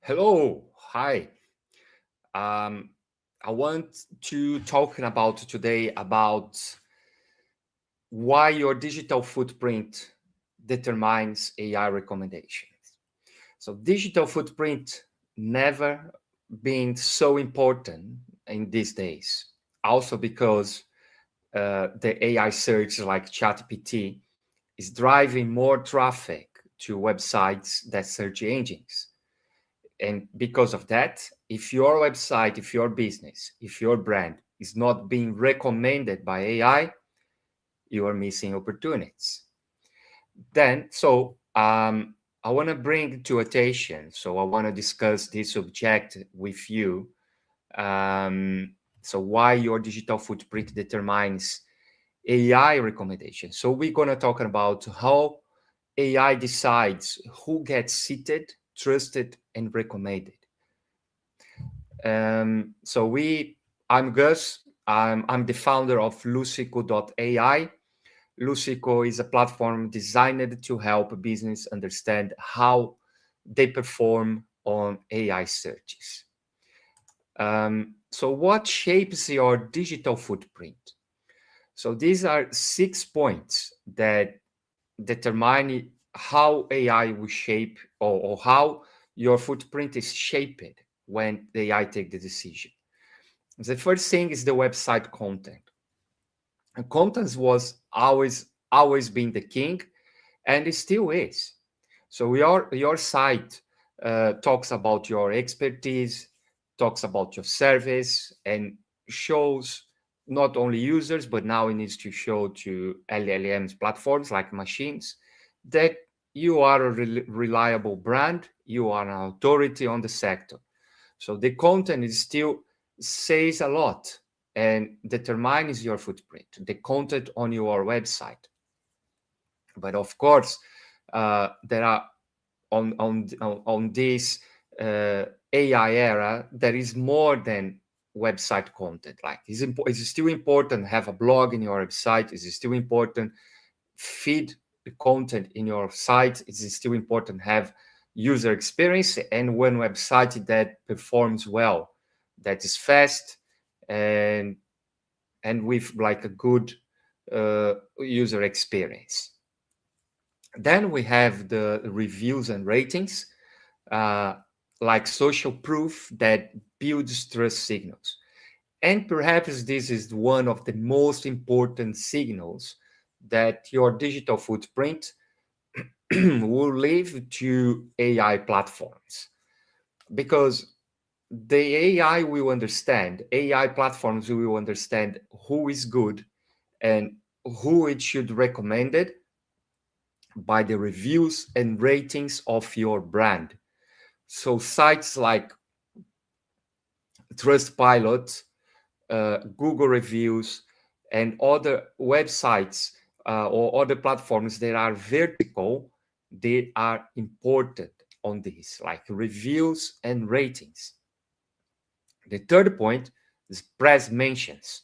Hello, hi. Um, I want to talk about today about why your digital footprint determines AI recommendations. So, digital footprint never been so important in these days. Also, because the AI search like ChatGPT is driving more traffic to websites than search engines. And because of that, if your website, if your business, if your brand is not being recommended by AI, you are missing opportunities. I want to bring to attention. So I want to discuss this subject with you. Why your digital footprint determines AI recommendations. So we're going to talk about how AI decides who gets cited, trusted, and recommended. I'm Gus. I'm the founder of Luciqo AI. Luciqo is a platform designed to help business understand how they perform on AI searches. What shapes your digital footprint? So these are 6 points that determine how AI will shape or how your footprint is shaped when the AI take the decision. The first thing is the website content. And content was always been the king, and it still is. So your site talks about your expertise, talks about your service, and shows not only users, but now it needs to show to LLMs platforms like machines that you are a reliable brand, you are an authority on the sector. So the content is still says a lot and determines your footprint, the content on your website. But of course, there are on this AI era, there is more than website content. Like it's still important to have a blog in your website. It's still important feed the content in your site. It's still important to have user experience and one website that performs well, that is fast and with like a good user experience. Then we have the reviews and ratings, uh, like social proof that builds trust signals. And perhaps this is one of the most important signals that your digital footprint will leave to AI platforms. Because the AI platforms will understand who is good and who it should recommend it by the reviews and ratings of your brand. So sites like Trustpilot, Google reviews, and other websites or other platforms that are vertical, they are important on this, like reviews and ratings. The third point is press mentions,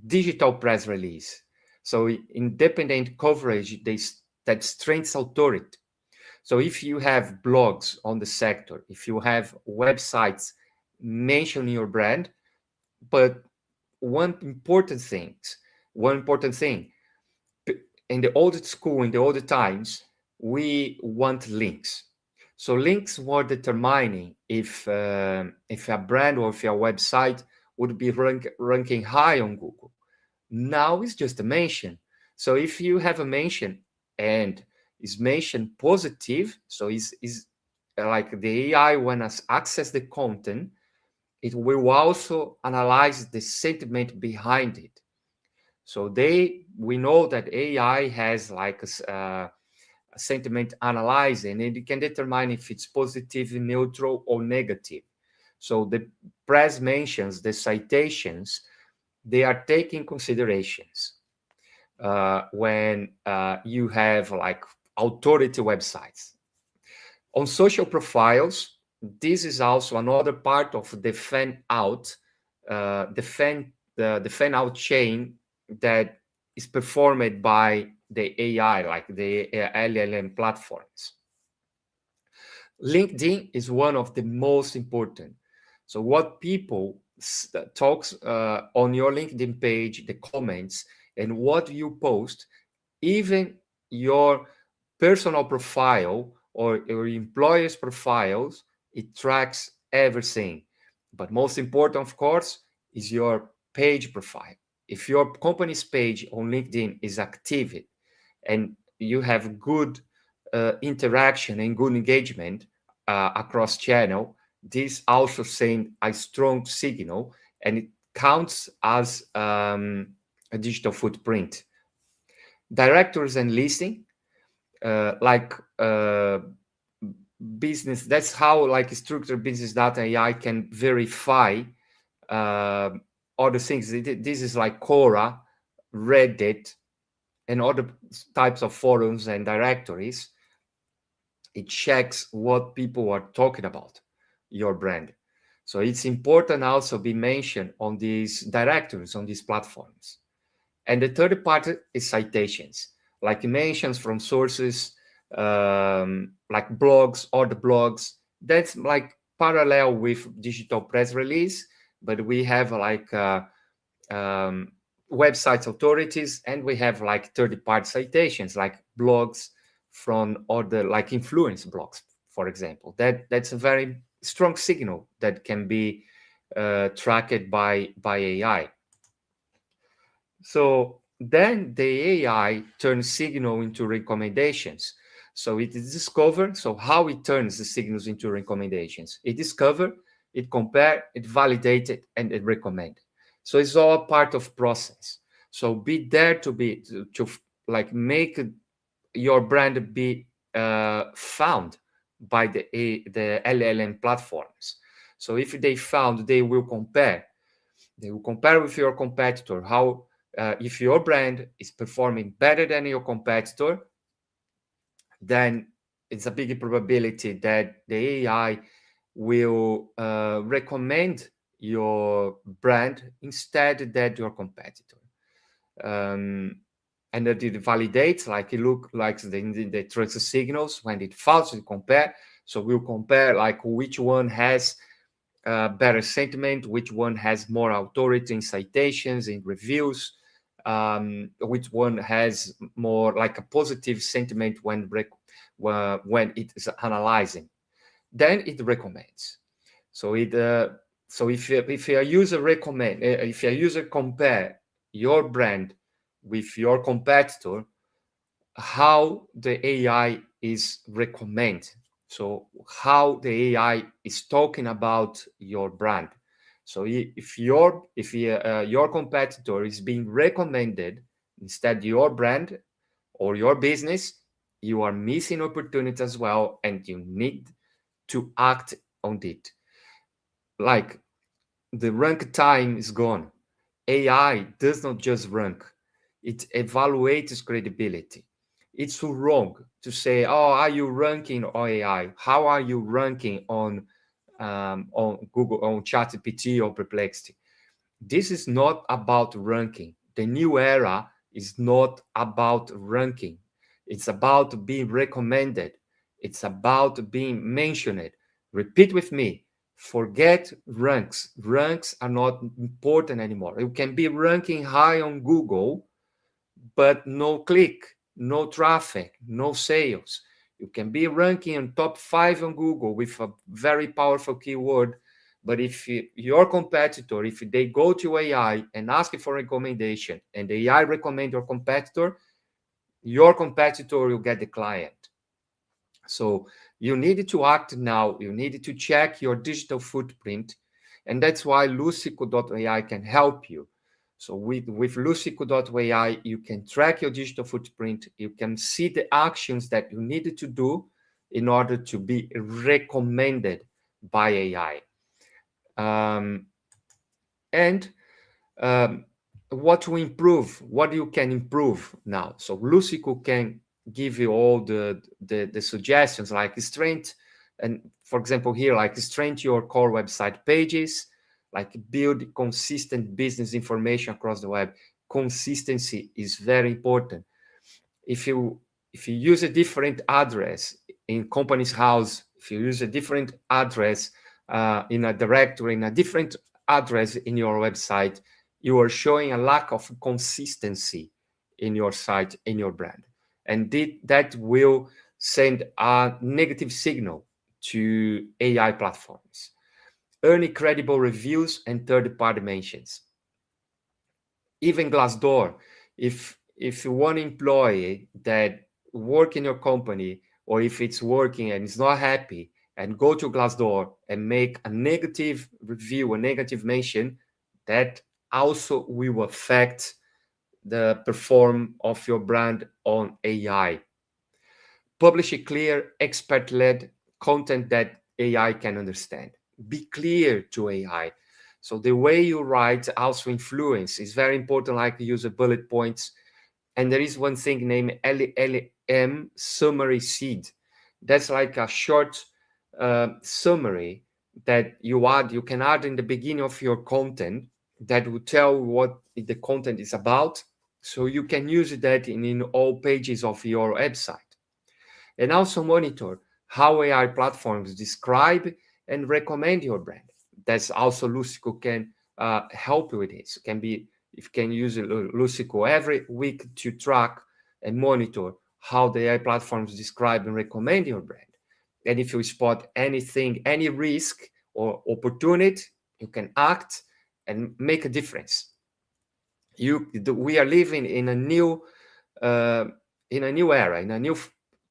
digital press release. So independent coverage that strengthens authority. So if you have blogs on the sector, if you have websites mentioning your brand, but one important thing, one important thing, in the old school, in the old times, we want links. So links were determining if a brand or if your website would be ranking high on Google. Now it's just a mention. So if you have a mention and is mentioned positive, so is like the AI when us access the content, it will also analyze the sentiment behind it. So we know that AI has like a sentiment analyzer, and it can determine if it's positive, neutral, or negative. So the press mentions, the citations, they are taking considerations when you have like authority websites. On social profiles, this is also another part of the fan out, the fan out chain that is performed by the AI, like the LLM platforms. LinkedIn is one of the most important. So what people talks on your LinkedIn page, the comments, and what you post, even your personal profile or your employer's profiles, it tracks everything. But most important, of course, is your page profile. If your company's page on LinkedIn is active and you have good interaction and good engagement across channel, this also send a strong signal, and it counts as a digital footprint. Directories and listing, like business. That's how like structured business data AI can verify uh, other things. This is like Quora, Reddit, and other types of forums and directories. It checks what people are talking about your brand. So it's important also be mentioned on these directories, on these platforms. And the third part is citations, like mentions from sources, like blogs, other blogs. That's like parallel with digital press release, but we have like um, websites authorities, and we have like third-party citations, like blogs from other, like influence blogs, for example. That's a very strong signal that can be tracked by AI. So then the AI turns signal into recommendations. So it is discovered. So how it turns the signals into recommendations? It discover, it compare, it validate it, and it recommend. So it's all part of process. So be there to like make your brand be found by the LLM platforms. So if they found, they will compare with your competitor. How if your brand is performing better than your competitor, then it's a big probability that the AI will recommend your brand instead that your competitor. Um, and that it validates, like it look like the trust signals when it fails, it compare. So we'll compare like which one has better sentiment, which one has more authority in citations, in reviews, which one has more like a positive sentiment when it is analyzing. Then it recommends. So it so if a user recommend, if a user compare your brand with your competitor, how the AI is recommend. So how the AI is talking about your brand. So if your competitor is being recommended instead your brand or your business, you are missing opportunity as well, and you need to act on it. Like the rank time is gone. AI does not just rank, it evaluates credibility. It's wrong to say, "Oh, are you ranking on AI? How are you ranking on Google, on ChatGPT or Perplexity?" This is not about ranking. The new era is not about ranking. It's about being recommended. It's about being mentioned. Repeat with me. Forget ranks. Ranks are not important anymore. You can be ranking high on Google, but no click, no traffic, no sales. You can be ranking on top 5 on Google with a very powerful keyword, but if your competitor, if they go to AI and ask for recommendation and the AI recommend your competitor will get the client. So you need to act now. You need to check your digital footprint. And that's why Luciqo AI can help you. So with Luciqo AI, you can track your digital footprint. You can see the actions that you need to do in order to be recommended by AI. And what to improve, what you can improve now. So Lucico can give you all the suggestions, like strength, and for example here, like strength your core website pages, like build consistent business information across the web. Consistency is very important. If you use a different address in company's house if you use a different address in a directory, in a different address in your website, you are showing a lack of consistency in your site, in your brand. And that will send a negative signal to AI platforms. Earning credible reviews and third-party mentions. Even Glassdoor, if one employee that work in your company, or if it's working and is not happy, and go to Glassdoor and make a negative review, a negative mention, that also will affect the perform of your brand on AI. Publish a clear, expert-led content that AI can understand. Be clear to AI. So the way you write also influence is very important, like use a bullet points. And there is one thing named LLM summary seed. That's like a short summary that you can add in the beginning of your content that will tell what the content is about. So you can use that in all pages of your website. And also monitor how AI platforms describe and recommend your brand. That's also Luciqo can help you with this. Can be if you can use Luciqo every week to track and monitor how the AI platforms describe and recommend your brand. And if you spot anything, any risk or opportunity, you can act and make a difference. We are living uh, in a new era, in a new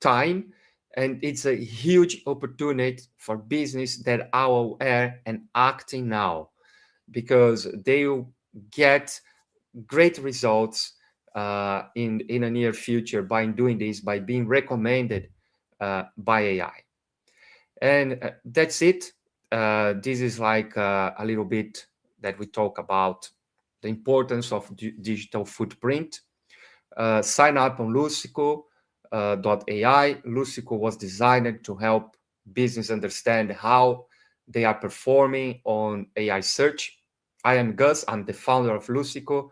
time, and it's a huge opportunity for business that are aware and acting now, because they will get great results in a near future by doing this, by being recommended by AI. And that's it. This is like a little bit that we talk about the importance of digital footprint. Sign up on Luciqo AI. Luciqo was designed to help business understand how they are performing on AI search. I am Gus. I'm the founder of Luciqo,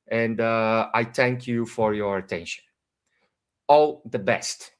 and I thank you for your attention. All the best.